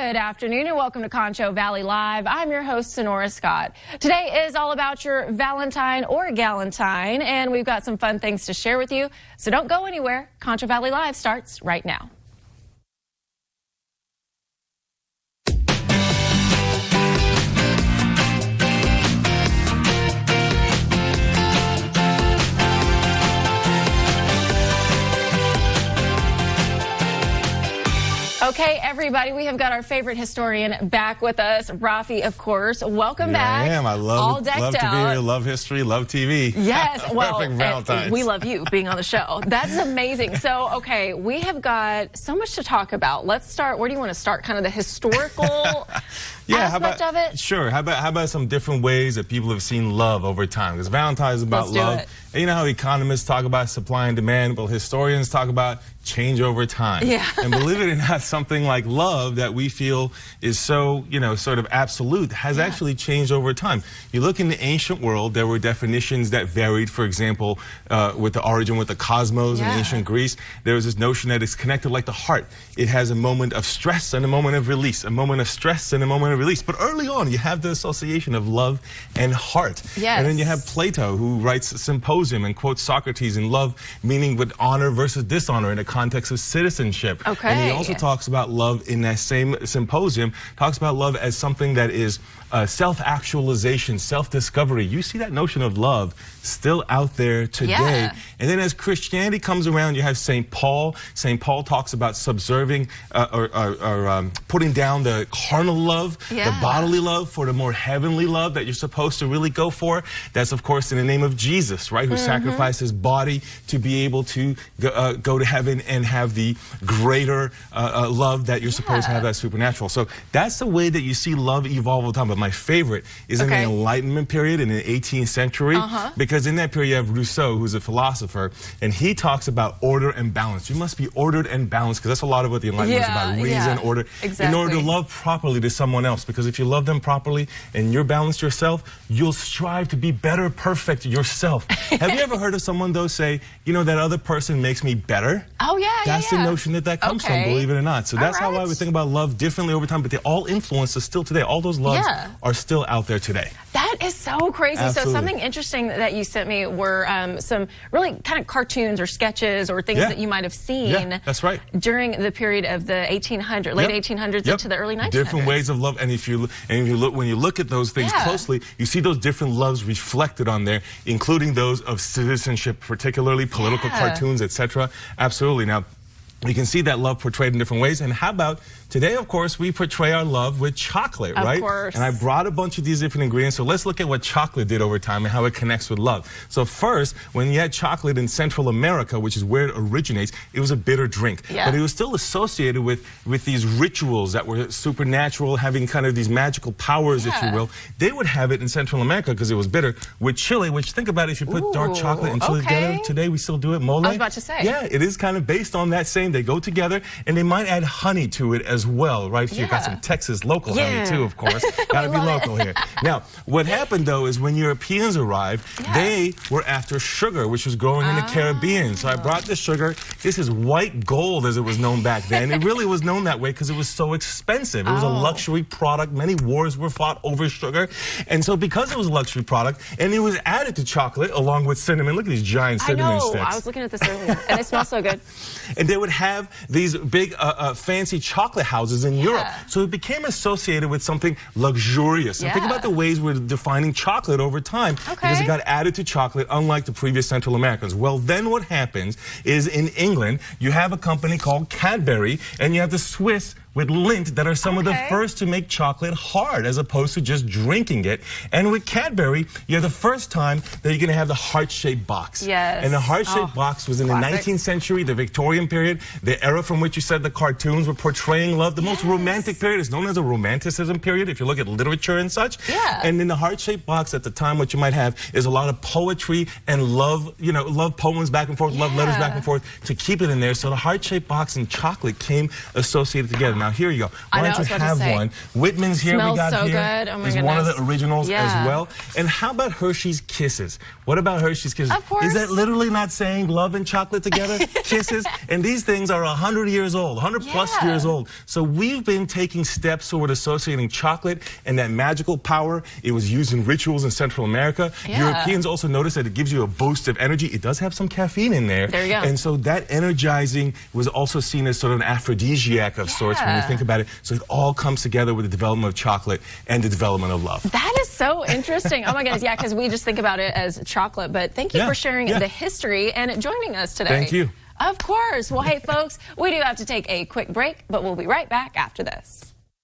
Good afternoon and welcome to Concho Valley Live. I'm your host, Sonora Scott. Today is all about your Valentine or Galentine, and we've got some fun things to share with you. So don't go anywhere. Concho Valley Live starts right now. Okay, everybody, we have got our favorite historian back with us, Raffi, of course. Welcome back. I am. I love to be here, love history, love TV. Yes, well, we love you being on the show. That's amazing. So, okay, we have got so much to talk about. Let's start. Where do you want to start? Kind of the historical aspect of it? Sure. How about some different ways that people have seen love over time? Because Valentine is about love. And you know how economists talk about supply and demand? Well, historians talk about change over time. Yeah. And believe it or not, something like love that we feel is so, sort of absolute has actually changed over time. You look in the ancient world, there were definitions that varied. For example, with the origin with the cosmos in ancient Greece, there was this notion that it's connected like the heart. It has a moment of stress and a moment of release, a moment of stress and a moment of release. But early on, you have the association of love and heart. Yes. And then you have Plato, who writes a symposium and quotes Socrates in love, meaning with honor versus dishonor in the context of citizenship. Okay. And he also talks about love in that same symposium, talks about love as something that is self-actualization, self-discovery. You see that notion of love still out there today. Yeah. And then as Christianity comes around, you have St. Paul. St. Paul talks about subserving or putting down the carnal love, the bodily love, for the more heavenly love that you're supposed to really go for. That's, of course, in the name of Jesus, right, who sacrificed his body to be able to go to heaven and have the greater love that you're supposed to have, that's supernatural. So that's the way that you see love evolve over time. But my favorite is in the Enlightenment period in the 18th century, because in that period you have Rousseau, who's a philosopher, and he talks about order and balance. You must be ordered and balanced, because that's a lot of what the Enlightenment is about, reason, order, in order to love properly to someone else. Because if you love them properly and you're balanced yourself, you'll strive to be better, perfect yourself. Have you ever heard of someone, though, say, that other person makes me better? Oh, yeah, That's the notion that comes from, believe it or not. So that's how I would think about love differently over time, but they all influence us still today. All those loves are still out there today. That is so crazy. Absolutely. So something interesting that you sent me were some really kind of cartoons or sketches or things that you might have seen that's right. during the period of the 1800s, late 1800s into the early 1900s. Different ways of love. And when you look at those things closely, you see those different loves reflected on there, including those of citizenship, particularly political cartoons, etc. Absolutely. Now, you can see that love portrayed in different ways. And how about today, of course, we portray our love with chocolate, right? Of course. And I brought a bunch of these different ingredients. So let's look at what chocolate did over time and how it connects with love. So first, when you had chocolate in Central America, which is where it originates, it was a bitter drink. But it was still associated with these rituals that were supernatural, having kind of these magical powers, if you will. They would have it in Central America because it was bitter. With chili, which think about it, if you put dark chocolate and chili together, today we still do it, mole. I was about to say. Yeah, it is kind of based on that same. They go together, and they might add honey to it as well, right? So you've got some Texas local honey too, of course. Got to be local here. Now, what happened though is when Europeans arrived, they were after sugar, which was growing in the Caribbean. So I brought the sugar. This is white gold, as it was known back then. It really was known that way because it was so expensive. It was a luxury product. Many wars were fought over sugar, and so because it was a luxury product, and it was added to chocolate along with cinnamon. Look at these giant cinnamon sticks. I was looking at this earlier, and it smells so good. And they would have these big fancy chocolate houses in Europe. So it became associated with something luxurious. And think about the ways we're defining chocolate over time, because it got added to chocolate, unlike the previous Central Americans. Well, then what happens is in England, you have a company called Cadbury, and you have the Swiss with Lindt that are some of the first to make chocolate hard as opposed to just drinking it. And with Cadbury, you're the first time that you're going to have the heart-shaped box. And the heart-shaped box was in the 19th century, the Victorian period, the era from which you said the cartoons were portraying love. The most romantic period is known as a romanticism period, if you look at literature and such. And in the heart-shaped box at the time, what you might have is a lot of poetry and love, love poems back and forth, love letters back and forth to keep it in there. So the heart-shaped box and chocolate came associated together. Now, Now, here you go. Why don't you have one? Whitman's here. Smells we got so here. good. Oh my is goodness. one of the originals Yeah. as well. And how about Hershey's Kisses? What about Hershey's Kisses? Of course. Is that literally not saying love and chocolate together? Kisses? And these things are 100 years old, 100 plus years old. So we've been taking steps toward associating chocolate and that magical power. It was used in rituals in Central America. Yeah. Europeans also noticed that it gives you a boost of energy. It does have some caffeine in there. There you go. And so that energizing was also seen as sort of an aphrodisiac of sorts when you think about it. So it all comes together with the development of chocolate and the development of love. That is so interesting. Oh my goodness, yeah, because we just think about it as chocolate. But thank you for sharing the history and joining us today. Thank you. Of course. Well, hey, folks, we do have to take a quick break, but we'll be right back after this.